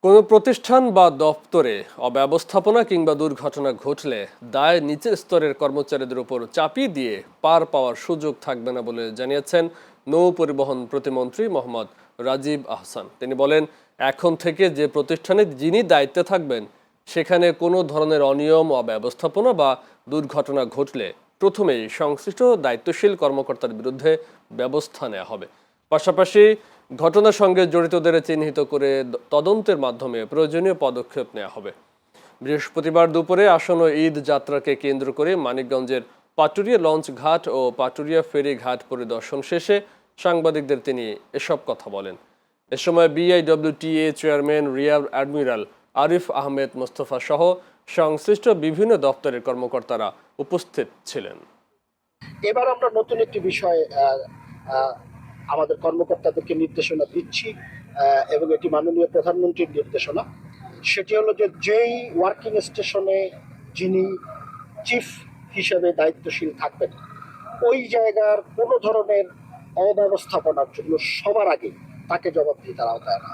কোনো প্রতিষ্ঠান বা দপ্তরে অব্যবস্থাপনা কিংবা দুর্ঘটনা ঘটলে দায় নিচের স্তরের কর্মচারীদের উপর চাপিয়ে দিয়ে পার পাওয়ার সুযোগ থাকবে না বলে জানিয়েছেন নৌ পরিবহন প্রতিমন্ত্রী মোহাম্মদ রাজীব আহসান। তিনি বলেন, এখন থেকে যে প্রতিষ্ঠানে যিনি দায়িত্বে থাকবেন সেখানে কোনো ধরনের অনিয়ম অব্যবস্থাপনা বা দুর্ঘটনা ঘটলে প্রথমেই সংশ্লিষ্ট দায়িত্বশীল কর্মকর্তার বিরুদ্ধে ব্যবস্থা নেওয়া হবে। পাশাপাশি ঘটনার সঙ্গে জড়িতদের চিহ্নিত করে তদন্তের মাধ্যমে প্রয়োজনীয় পদক্ষেপ নেওয়া হবে। বৃহস্পতিবার দুপুরে আসন্ন ঈদ যাত্রাকে কেন্দ্র করে মানিকগঞ্জের পাটুরিয়া লঞ্চ ঘাট ও পাটুরিয়া ফেরি ঘাট পরিদর্শন শেষে সাংবাদিকদের তিনি এসব কথা বলেন। এ সময় BIWTA chairman rear admiral Arif Ahmed Mostafa সহ সংশ্লিষ্ট বিভিন্ন দপ্তরের কর্মকর্তারা উপস্থিত ছিলেন। এবার আমরা নতুন একটি বিষয় আমাদের কর্মকর্তাদেরকে নির্দেশনা দিচ্ছি এবং এটি মাননীয় প্রধানমন্ত্রীর নির্দেশনা। সেটি হলো যে যেই ওয়ার্কিং স্টেশনে যিনি চিফ হিসেবে দায়িত্বশীল থাকবেন ওই জায়গার কোনো ধরনের অব্যবস্থাপনার জন্য সবার আগে তাকে জবাবদিহিতার আওতায় আনা।